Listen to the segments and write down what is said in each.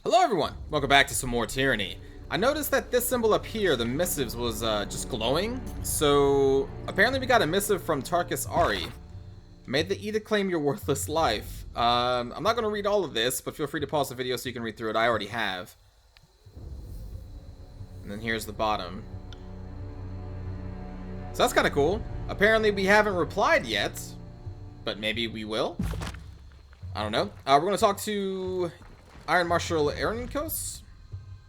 Hello everyone, welcome back to some more Tyranny. I noticed that this symbol up here, the Missives, was just glowing. So apparently we got a missive from Tarkus Ari. May the Edict claim your worthless life. I'm not going to read all of this, but feel free to pause the video so you can read through it. I already have. And then here's the bottom. So that's kind of cool. Apparently we haven't replied yet, but maybe we will. I don't know. We're going to talk to Iron Marshal Arenkos.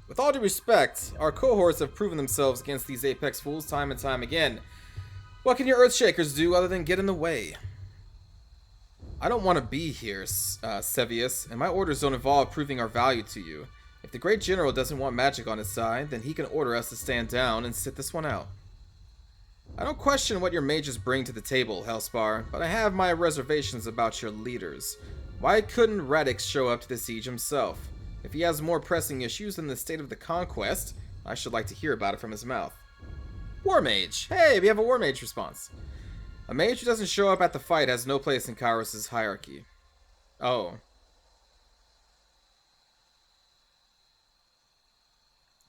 With all due respect, our cohorts have proven themselves against these Apex fools time and time again. What can your Earthshakers do other than get in the way? I don't want to be here, Sevius, and my orders don't involve proving our value to you. If the Great General doesn't want magic on his side, then he can order us to stand down and sit this one out. I don't question what your mages bring to the table, Hellspar, but I have my reservations about your leaders. Why couldn't Radix show up to the siege himself? If he has more pressing issues than the state of the conquest, I should like to hear about it from his mouth. War Mage! Hey, we have a War Mage response. A mage who doesn't show up at the fight has no place in Kairos' hierarchy. Oh.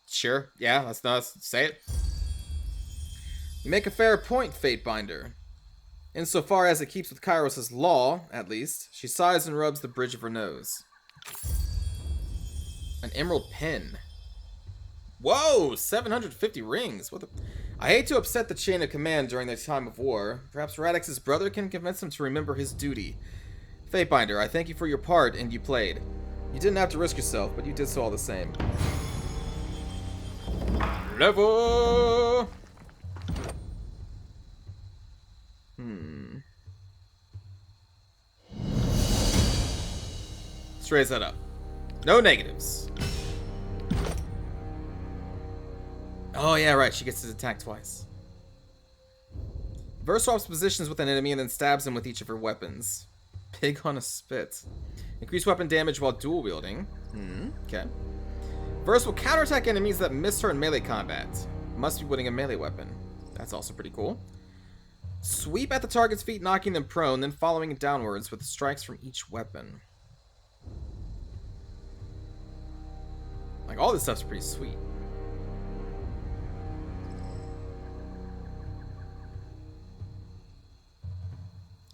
Sure, yeah, let's say it. You make a fair point, Fatebinder. Insofar as it keeps with Kairos' law, at least, she sighs and rubs the bridge of her nose. An emerald pin. Whoa! 750 rings! What the... I hate to upset the chain of command during the time of war. Perhaps Radix's brother can convince him to remember his duty. Fatebinder, I thank you for your part, and you played. You didn't have to risk yourself, but you did so all the same. Level! Let's raise that up. No negatives. Oh yeah, right, she gets to attack twice. Verse swaps positions with an enemy and then stabs him with each of her weapons. Pig on a spit. Increase weapon damage while dual wielding. Okay. Verse will counterattack enemies that miss her in melee combat. Must be wielding a melee weapon. That's also pretty cool. Sweep at the target's feet, knocking them prone, then following it downwards with strikes from each weapon. Like, all this stuff's pretty sweet.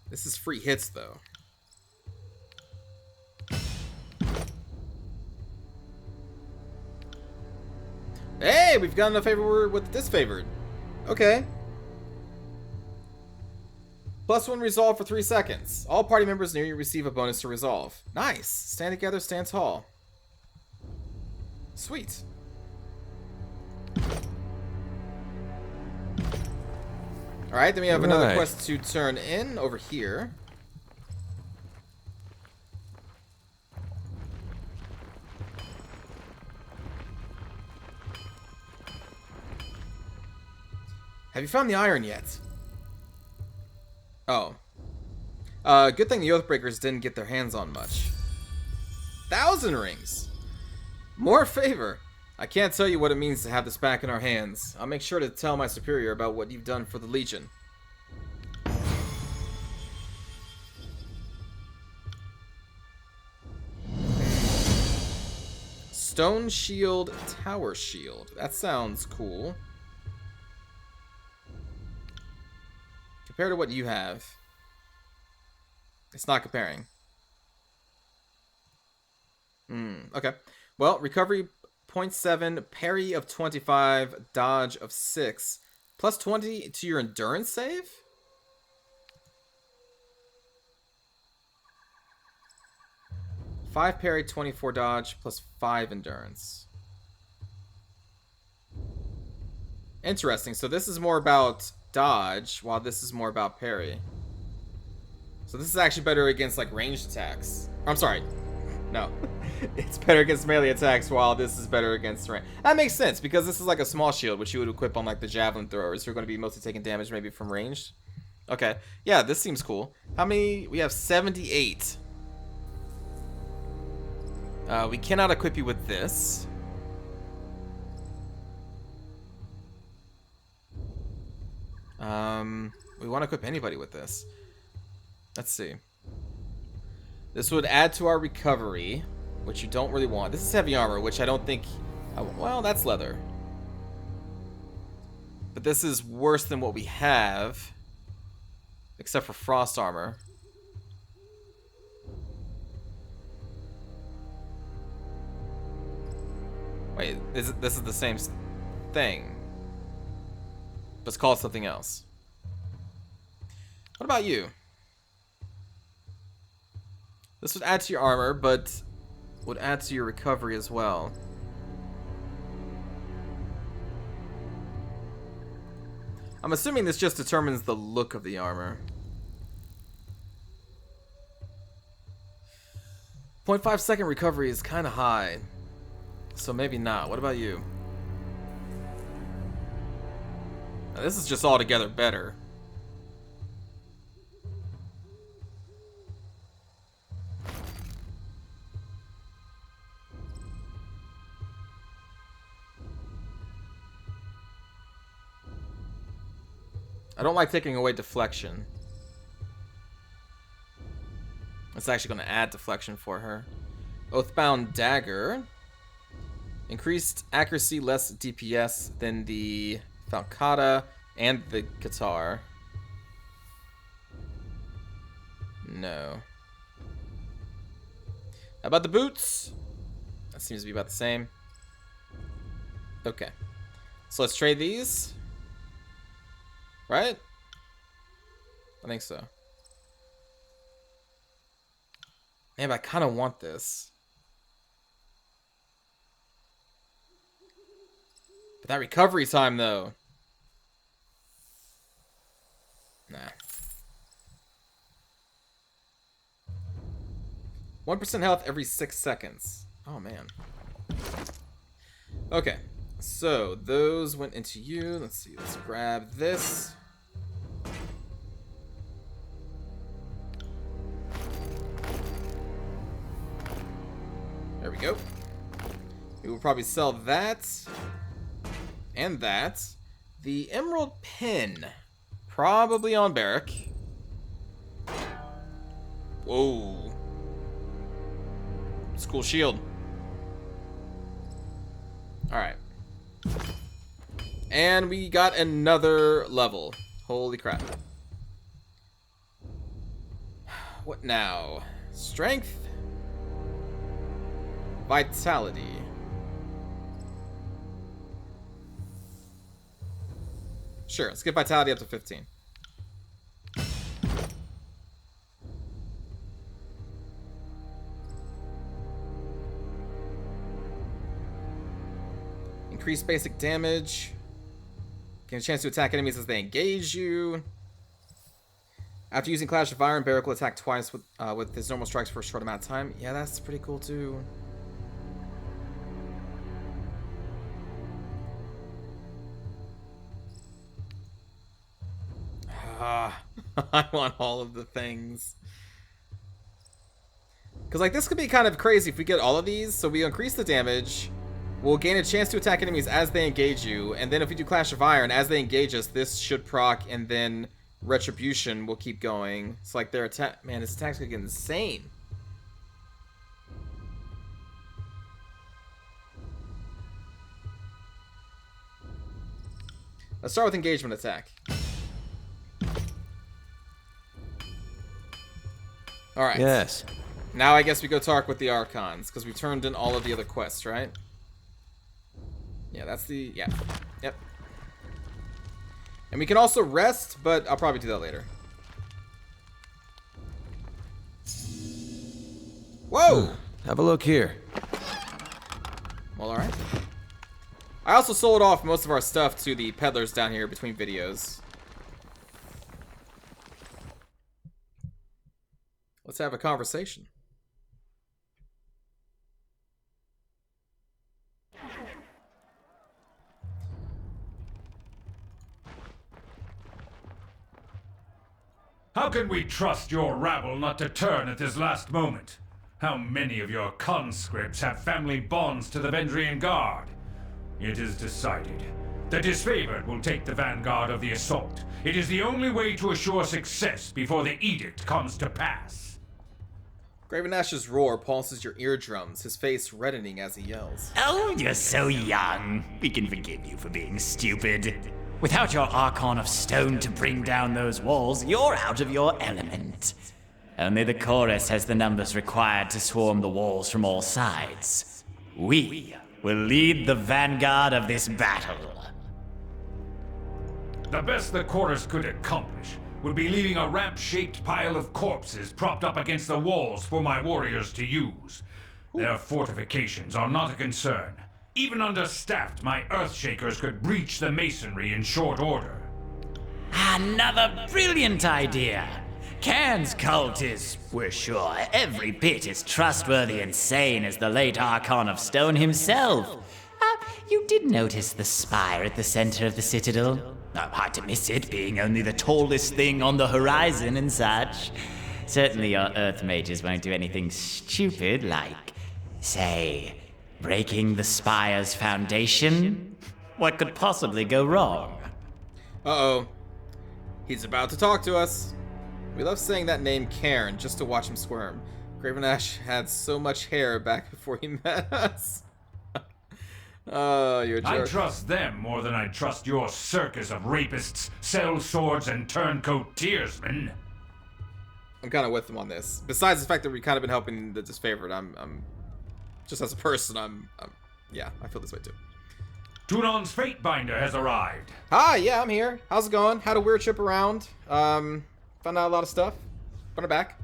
This is free hits, though. Hey, we've gotten a favor with disfavored. Okay. +1 resolve for 3 seconds. All party members near you receive a bonus to resolve. Nice. Stand together, stand tall. Sweet. Alright, then we have another quest to turn in over here. Have you found the iron yet? Oh. Good thing the Oathbreakers didn't get their hands on much. 1,000 rings! More favor! I can't tell you what it means to have this back in our hands. I'll make sure to tell my superior about what you've done for the Legion. Stone Shield, Tower Shield. That sounds cool. Compared to what you have. It's not comparing. Okay. Well, recovery 0.7, parry of 25, dodge of 6, plus 20 to your endurance save? Five parry, 24 dodge, plus 5 endurance. Interesting. So this is more about dodge, while this is more about parry. So this is actually better against, like, ranged attacks. I'm sorry. No. It's better against melee attacks, while this is better against range. That makes sense, because this is like a small shield, which you would equip on, like, the javelin throwers, who are going to be mostly taking damage maybe from ranged. Okay. Yeah, this seems cool. How many? We have 78. We cannot equip you with this. We want to equip anybody with this. Let's see. This would add to our recovery. which you don't really want. This is heavy armor, which I don't think... well, that's leather. But this is worse than what we have. Except for frost armor. Wait, this is the same thing. But it's called something else. What about you? This would add to your armor, but would add to your recovery as well. I'm assuming this just determines the look of the armor. 0.5 second recovery is kind of high. So maybe not. What about you? Now, this is just altogether better. I don't like taking away deflection. It's actually going to add deflection for her. Oathbound Dagger. Increased accuracy, less DPS than the Falcata and the guitar. No. How about the boots? That seems to be about the same. Okay. So let's trade these. Right? I think so. Man, but I kind of want this. But that recovery time, though. Nah. 1% health every 6 seconds. Oh, man. Okay. So, those went into you. Let's see. Let's grab this. There we go. We will probably sell that. And that. The Emerald Pin. Probably on Barik. Whoa. It's a cool shield. Alright. And we got another level. Holy crap. What now? Strength? Vitality. Sure, let's get vitality up to 15. Increase basic damage. Gain a chance to attack enemies as they engage you. After using Clash of Fire, Barik will attack twice with his normal strikes for a short amount of time. Yeah, that's pretty cool too. I want all of the things. Because, like, this could be kind of crazy if we get all of these. So we increase the damage. We'll gain a chance to attack enemies as they engage you. And then if we do Clash of Iron, as they engage us, this should proc. And then Retribution will keep going. It's like their attack... Man, this attack's gonna get insane. Let's start with engagement attack. Alright. Yes. Now I guess we go talk with the Archons, because we turned in all of the other quests, right? Yeah, that's the... Yeah. Yep. And we can also rest, but I'll probably do that later. Whoa! Have a look here. Well, alright. I also sold off most of our stuff to the peddlers down here between videos. Let's have a conversation. How can we trust your rabble not to turn at this last moment? How many of your conscripts have family bonds to the Vendrian Guard? It is decided. The disfavored will take the vanguard of the assault. It is the only way to assure success before the edict comes to pass. Graven Ash's roar pulses your eardrums, his face reddening as he yells. Oh, you're so young. We can forgive you for being stupid. Without your Archon of Stone to bring down those walls, you're out of your element. Only the chorus has the numbers required to swarm the walls from all sides. We will lead the vanguard of this battle. The best the chorus could accomplish would be leaving a ramp-shaped pile of corpses propped up against the walls for my warriors to use. Their fortifications are not a concern. Even understaffed, my Earthshakers could breach the masonry in short order. Another brilliant idea. Cairn's cult is, we're sure, every bit as trustworthy and sane as the late Archon of Stone himself. You did notice the spire at the center of the citadel? Hard to miss it, being only the tallest thing on the horizon and such. Certainly your Earth mages won't do anything stupid like, say, breaking the spire's foundation? What could possibly go wrong? Uh-oh. He's about to talk to us. We love saying that name Cairn just to watch him squirm. Graven Ash had so much hair back before he met us. Oh, you're a jerk. I trust them more than I trust your circus of rapists, swords, and turncoat tearsmen. I'm kind of with him on this. Besides the fact that we've kind of been helping the disfavored, I'm just as a person, yeah, I feel this way too. Tunon's Fatebinder has arrived. Hi, yeah, I'm here. How's it going? Had a weird trip around. Found out a lot of stuff. But I'm back.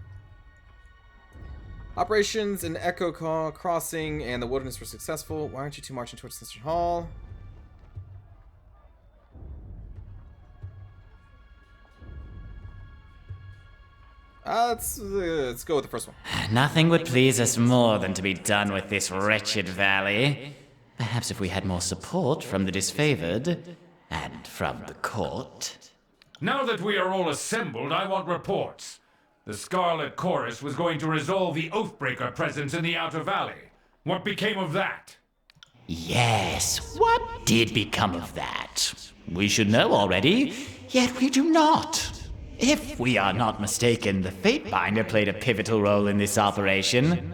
Operations in Echo Crossing and the Wilderness were successful. Why aren't you two marching towards Sister Hall? Let's go with the first one. Nothing would please us more than to be done with this wretched valley. Perhaps if we had more support from the disfavored and from the court. Now that we are all assembled, I want reports. The Scarlet Chorus was going to resolve the Oathbreaker presence in the Outer Valley. What became of that? Yes, what did become of that? We should know already, yet we do not. If we are not mistaken, the Fatebinder played a pivotal role in this operation.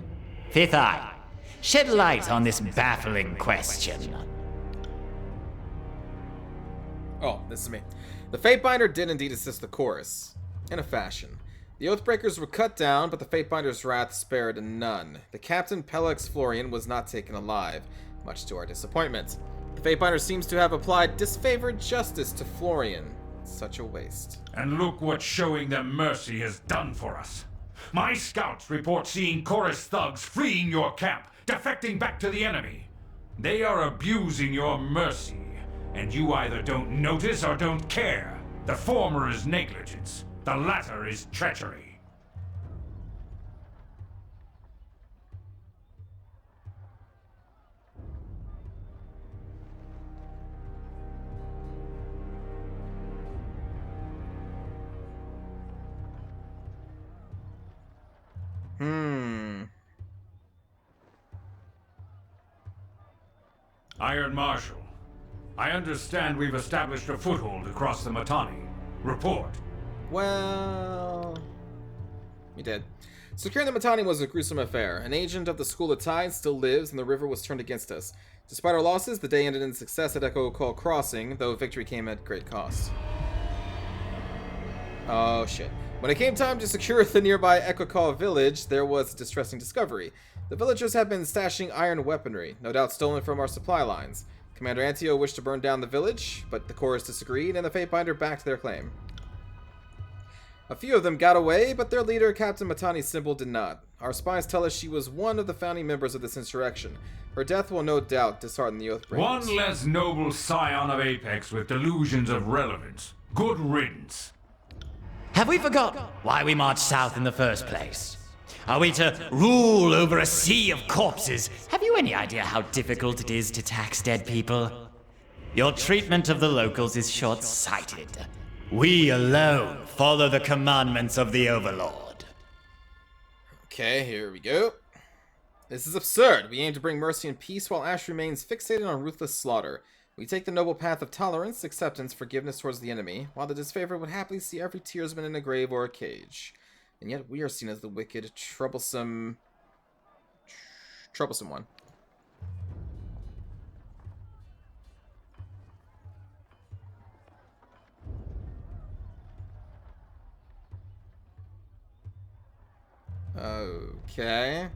Fifth Eye, shed light on this baffling question. Oh, this is me. The Fatebinder did indeed assist the chorus, in a fashion. The Oathbreakers were cut down, but the Fatebinder's wrath spared none. The Captain Pellex Florian was not taken alive, much to our disappointment. The Fatebinder seems to have applied disfavored justice to Florian. Such a waste. And look what showing them mercy has done for us. My scouts report seeing chorus thugs fleeing your camp, defecting back to the enemy. They are abusing your mercy, and you either don't notice or don't care. The former is negligence. The latter is treachery. Iron Marshal, I understand we've established a foothold across the Mittani. Report. Well, we did. Securing the Mittani was a gruesome affair. An agent of the School of Tide still lives, and the river was turned against us. Despite our losses, the day ended in success at Echo Call Crossing, though victory came at great cost. Oh, shit. When it came time to secure the nearby Echo Call village, there was a distressing discovery. The villagers had been stashing iron weaponry, no doubt stolen from our supply lines. Commander Antio wished to burn down the village, but the chorus disagreed, and the Fatebinder backed their claim. A few of them got away, but their leader, Captain Mittani Symbol, did not. Our spies tell us she was one of the founding members of this insurrection. Her death will no doubt dishearten the Oathbreakers. One less noble scion of Apex with delusions of relevance. Good riddance. Have we forgotten why we marched south in the first place? Are we to rule over a sea of corpses? Have you any idea how difficult it is to tax dead people? Your treatment of the locals is short-sighted. We alone follow the commandments of the Overlord. Okay, here we go. This is absurd. We aim to bring mercy and peace while Ash remains fixated on ruthless slaughter. We take the noble path of tolerance, acceptance, forgiveness towards the enemy, while the disfavored would happily see every tearsman in a grave or a cage. And yet we are seen as the wicked, troublesome one. Okay.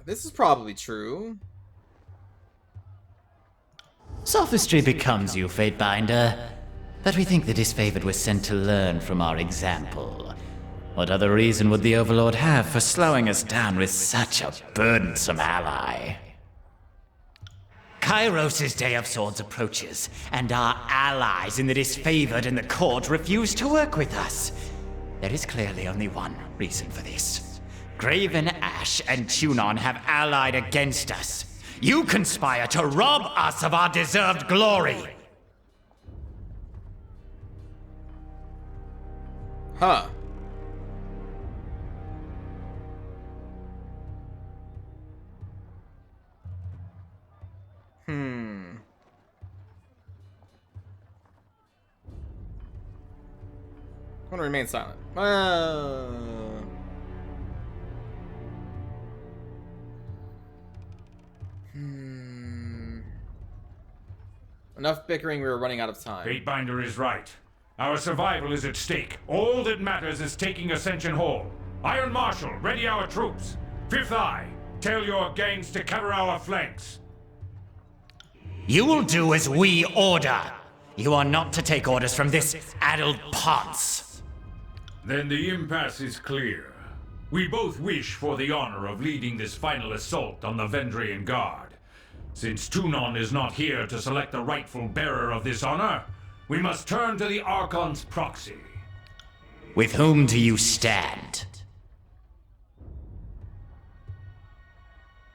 This is probably true. Sophistry becomes you, Fatebinder. But we think the disfavored was sent to learn from our example. What other reason would the Overlord have for slowing us down with such a burdensome ally? Kairos' Day of Swords approaches, and our allies in the disfavored and the court refuse to work with us. There is clearly only one reason for this. Graven Ash and Tunon have allied against us. You conspire to rob us of our deserved glory! Huh. I'm gonna remain silent. Enough bickering, we were running out of time. Fatebinder is right. Our survival is at stake. All that matters is taking Ascension Hall. Iron Marshal, ready our troops. Fifth Eye, tell your gangs to cover our flanks. You will do as we order. You are not to take orders from this addled ponce. Then the impasse is clear. We both wish for the honor of leading this final assault on the Vendrian Guard. Since Tunon is not here to select the rightful bearer of this honor, we must turn to the Archon's proxy. With whom do you stand?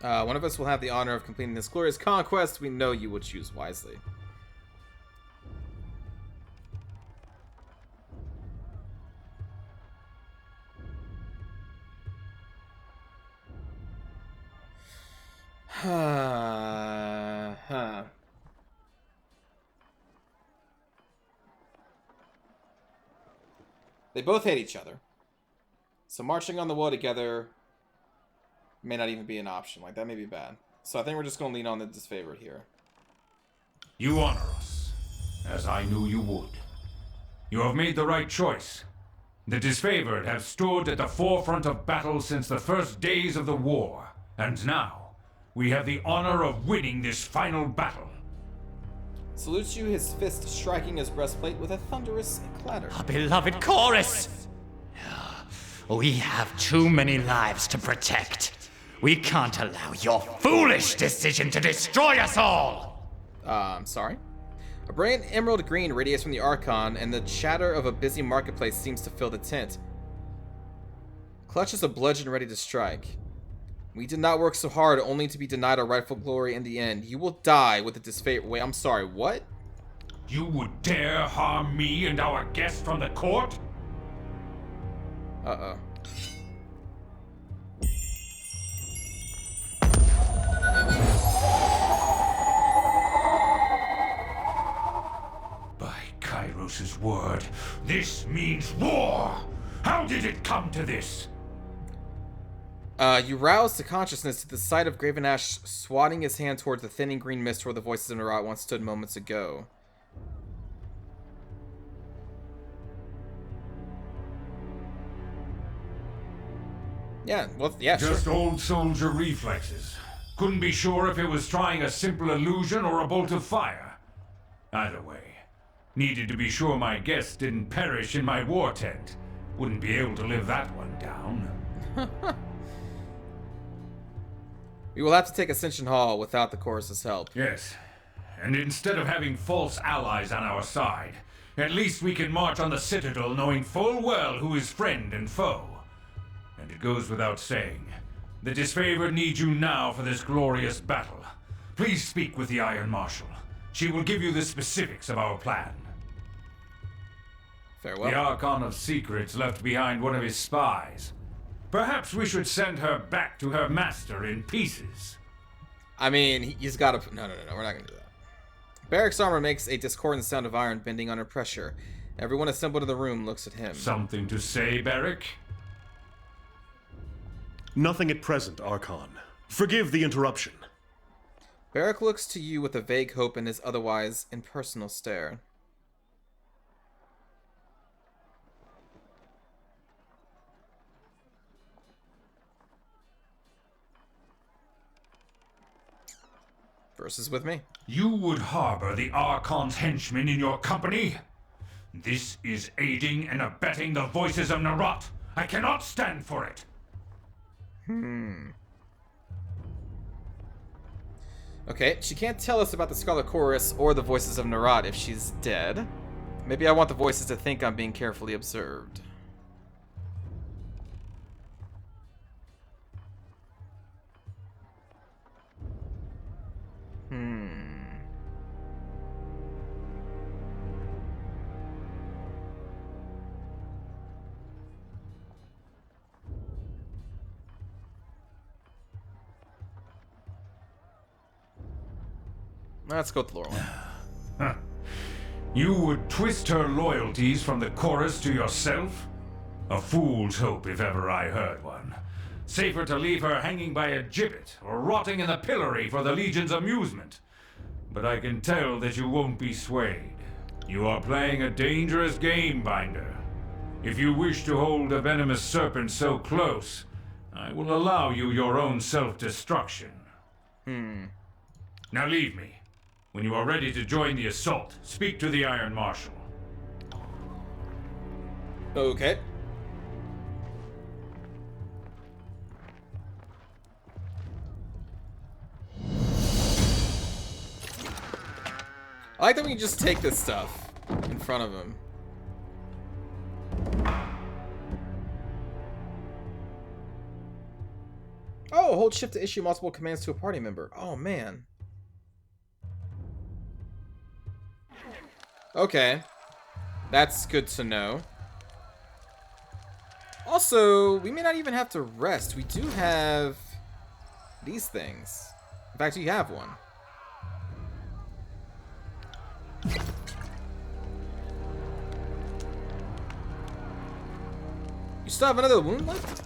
One of us will have the honor of completing this glorious conquest. We know you will choose wisely. They both hate each other. So marching on the wall together may not even be an option. Like, that may be bad. So I think we're just going to lean on the disfavored here. You honor us, as I knew you would. You have made the right choice. The disfavored have stood at the forefront of battle since the first days of the war. And now, we have the honor of winning this final battle. Salutes you, his fist striking his breastplate with a thunderous clatter. Our beloved chorus! We have too many lives to protect. We can't allow your foolish decision to destroy us all! I'm sorry? A brilliant emerald green radiates from the Archon, and the chatter of a busy marketplace seems to fill the tent. Clutches a bludgeon ready to strike. We did not work so hard only to be denied our rightful glory in the end. You will die with the disfavored. Wait, I'm sorry, what? You would dare harm me and our guest from the court? Uh-oh. By Kairos' word, this means war! How did it come to this? You rouse to consciousness at the sight of Graven Ash swatting his hand towards the thinning green mist where the voices in Marat once stood moments ago. Yeah, well, yeah, Just sure. old soldier reflexes. Couldn't be sure if it was trying a simple illusion or a bolt of fire. Either way, needed to be sure my guest didn't perish in my war tent. Wouldn't be able to live that one down. We will have to take Ascension Hall without the chorus's help. Yes, and instead of having false allies on our side, at least we can march on the Citadel knowing full well who is friend and foe. And it goes without saying, the disfavored needs you now for this glorious battle. Please speak with the Iron Marshal. She will give you the specifics of our plan. Farewell. The Archon of Secrets left behind one of his spies. Perhaps we should send her back to her master in pieces. I mean, he's got to... No, we're not going to do that. Barik's armor makes a discordant sound of iron bending under pressure. Everyone assembled in the room looks at him. Something to say, Barik? Nothing at present, Archon. Forgive the interruption. Barik looks to you with a vague hope in his otherwise impersonal stare. Versus with me. You would harbor the Archon's henchmen in your company? This is aiding and abetting the voices of Narot. I cannot stand for it. Okay, she can't tell us about the Scarlet Chorus or the voices of Narot if she's dead. Maybe I want the voices to think I'm being carefully observed. Let's go with the lower one. You would twist her loyalties from the chorus to yourself? A fool's hope if ever I heard one. Safer to leave her hanging by a gibbet or rotting in the pillory for the Legion's amusement. But I can tell that you won't be swayed. You are playing a dangerous game, Binder. If you wish to hold a venomous serpent so close, I will allow you your own self-destruction. Now leave me. When you are ready to join the assault, speak to the Iron Marshal. Okay. I like that we can just take this stuff in front of him. Oh, hold shift to issue multiple commands to a party member. Oh, man. Okay. That's good to know. Also, we may not even have to rest. We do have these things. In fact, you have one. You still have another wound left?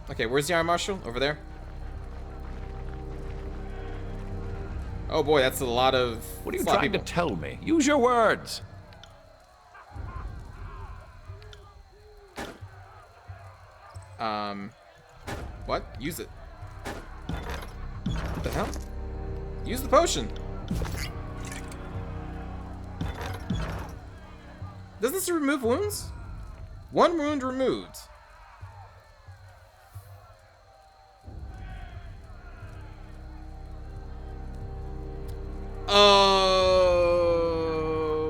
Okay, where's the Iron Marshal? Over there? Oh boy, that's a lot of... What are you trying to tell me? Use your words. What? Use it. What the hell? Use the potion. Doesn't this remove wounds? One wound removed. Oh,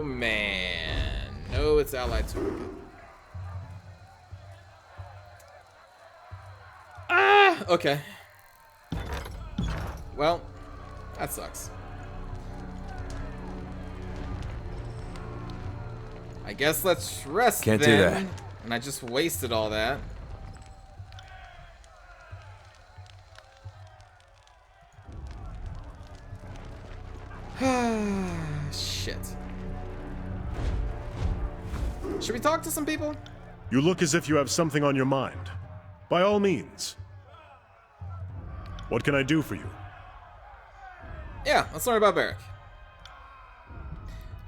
man. No, it's allied to it. Ah, okay. Well, that sucks. I guess let's rest Can't then. do that. And I just wasted all that. Shit. Should we talk to some people? You look as if you have something on your mind. By all means. What can I do for you? Yeah, let's learn about Barik.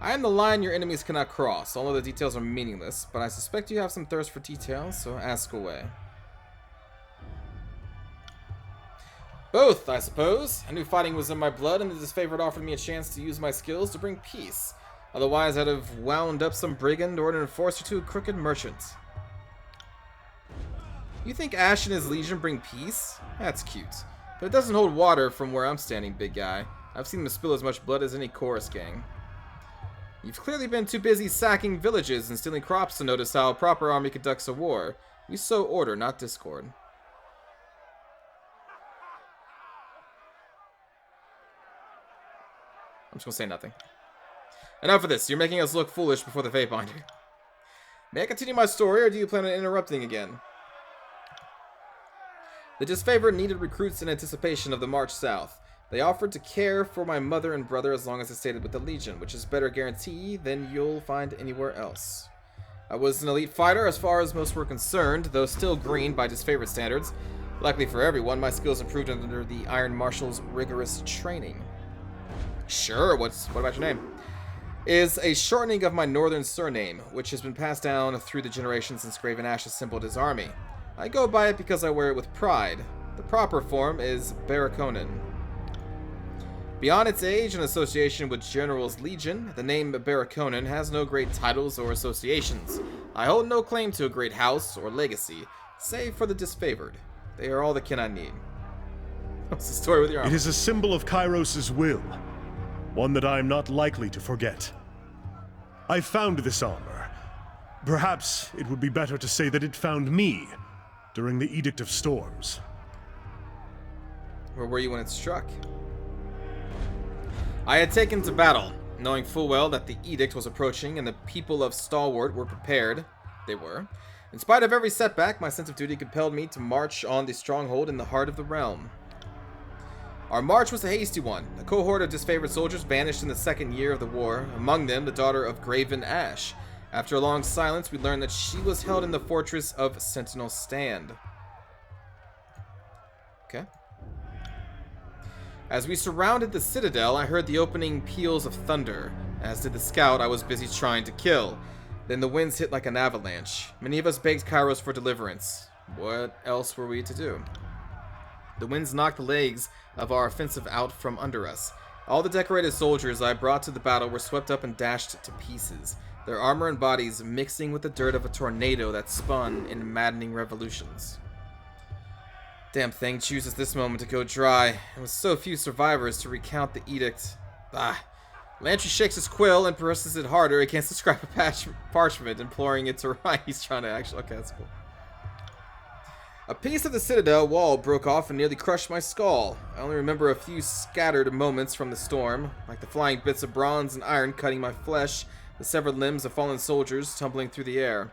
I am the line your enemies cannot cross. All of the details are meaningless, but I suspect you have some thirst for details, so ask away. Both, I suppose. I knew fighting was in my blood, and the disfavored offered me a chance to use my skills to bring peace. Otherwise, I'd have wound up some brigand or an enforcer to a crooked merchant. You think Ash and his legion bring peace? That's cute. But it doesn't hold water from where I'm standing, big guy. I've seen them spill as much blood as any chorus gang. You've clearly been too busy sacking villages and stealing crops to notice how a proper army conducts a war. We sow order, not discord. I'm just gonna say nothing. Enough of this. You're making us look foolish before the Fatebinder. May I continue my story, or do you plan on interrupting again? The disfavored needed recruits in anticipation of the march south. They offered to care for my mother and brother as long as they stayed with the Legion, which is better guarantee than you'll find anywhere else. I was an elite fighter as far as most were concerned, though still green by disfavored standards. Luckily for everyone, my skills improved under the Iron Marshal's rigorous training. Sure, what about your name? Is a shortening of my northern surname, which has been passed down through the generations since Graven Ash assembled his army. I go by it because I wear it with pride. The proper form is Barikonen. Beyond its age and association with General's Legion, the name Barikonen has no great titles or associations. I hold no claim to a great house or legacy, save for the disfavored. They are all the kin I need. What's the story with your armor? It is a symbol of Kairos' will, one that I am not likely to forget. I found this armor. Perhaps it would be better to say that it found me during the Edict of Storms. Where were you when it struck? I had taken to battle, knowing full well that the edict was approaching and the people of Stalwart were prepared. They were. In spite of every setback, my sense of duty compelled me to march on the stronghold in the heart of the realm. Our march was a hasty one. A cohort of disfavored soldiers vanished in the second year of the war, among them the daughter of Graven Ash. After a long silence, we learned that she was held in the fortress of Sentinel Stand. Okay. As we surrounded the citadel, I heard the opening peals of thunder, as did the scout I was busy trying to kill. Then the winds hit like an avalanche. Many of us begged Kairos for deliverance. What else were we to do? The winds knocked the legs of our offensive out from under us. All the decorated soldiers I brought to the battle were swept up and dashed to pieces, their armor and bodies mixing with the dirt of a tornado that spun in maddening revolutions. Damn thing chooses this moment to go dry, and with so few survivors to recount the edict. Lantry shakes his quill and presses it harder against the scrap of parchment, imploring it to write. He's trying to actually... Okay, that's cool. A piece of the citadel wall broke off and nearly crushed my skull. I only remember a few scattered moments from the storm, like the flying bits of bronze and iron cutting my flesh, the severed limbs of fallen soldiers tumbling through the air.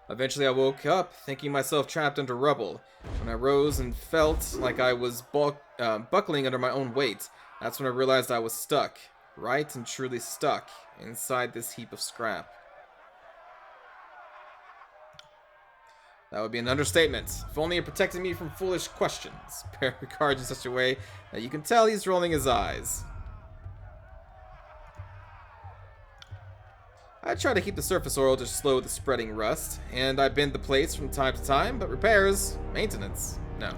Eventually I woke up, thinking myself trapped under rubble. When I rose and felt like I was buckling under my own weight, that's when I realized I was stuck, right and truly stuck, inside this heap of scrap. That would be an understatement. If only it protected me from foolish questions. Barik regards in such a way that you can tell he's rolling his eyes. I try to keep the surface oil to slow the spreading rust, and I bend the plates from time to time, but repairs, maintenance, no.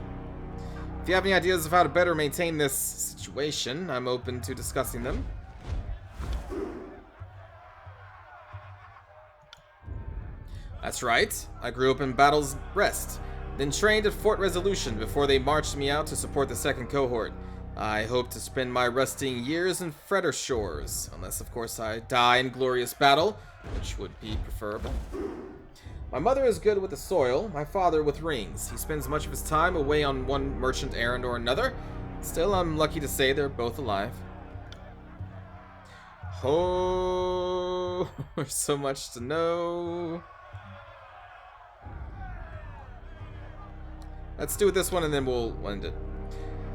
If you have any ideas of how to better maintain this situation, I'm open to discussing them. That's right, I grew up in Battle's Rest, then trained at Fort Resolution before they marched me out to support the second cohort. I hope to spend my resting years in Fretter Shores, unless of course I die in glorious battle, which would be preferable. My mother is good with the soil, my father with rings. He spends much of his time away on one merchant errand or another. Still, I'm lucky to say they're both alive. Oh, there's so much to know. Let's do this one and then we'll end it.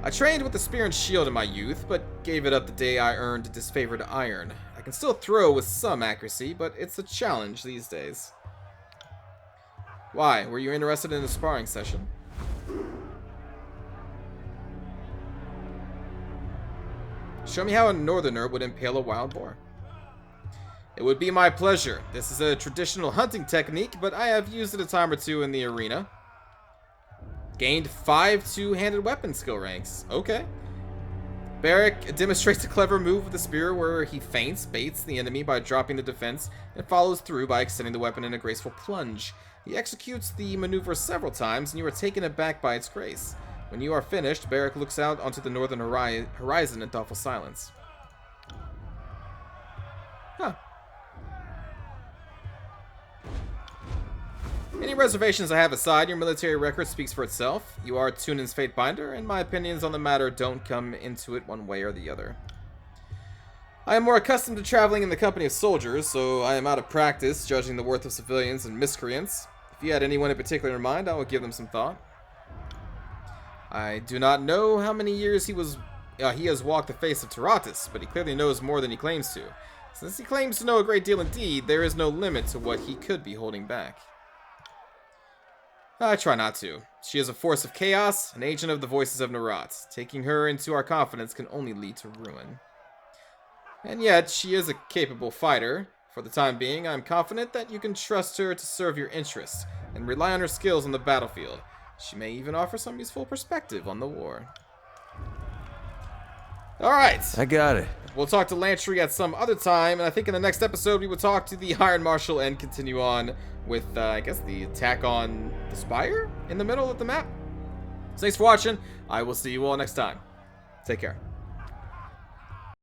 I trained with the spear and shield in my youth, but gave it up the day I earned disfavored iron. I can still throw with some accuracy, but it's a challenge these days. Why? Were you interested in a sparring session? Show me how a northerner would impale a wild boar. It would be my pleasure. This is a traditional hunting technique, but I have used it a time or two in the arena. Gained 5 two-handed weapon skill ranks. Okay. Barik demonstrates a clever move with the spear where he feints, baits the enemy by dropping the defense, and follows through by extending the weapon in a graceful plunge. He executes the maneuver several times, and you are taken aback by its grace. When you are finished, Barik looks out onto the northern horizon in thoughtful silence. Huh. Any reservations I have aside, your military record speaks for itself. You are Tunan's Fatebinder, and my opinions on the matter don't come into it one way or the other. I am more accustomed to traveling in the company of soldiers, so I am out of practice judging the worth of civilians and miscreants. If you had anyone in particular in mind, I will give them some thought. I do not know how many years he has walked the face of Taratus, but he clearly knows more than he claims to. Since he claims to know a great deal indeed, there is no limit to what he could be holding back. I try not to. She is a force of chaos, an agent of the voices of Narat. Taking her into our confidence can only lead to ruin. And yet, she is a capable fighter. For the time being, I am confident that you can trust her to serve your interests, and rely on her skills on the battlefield. She may even offer some useful perspective on the war. Alright. I got it. We'll talk to Lantry at some other time, and I think in the next episode we will talk to the Iron Marshal and continue on with, I guess, the attack on the Spire in the middle of the map. So thanks for watching. I will see you all next time. Take care.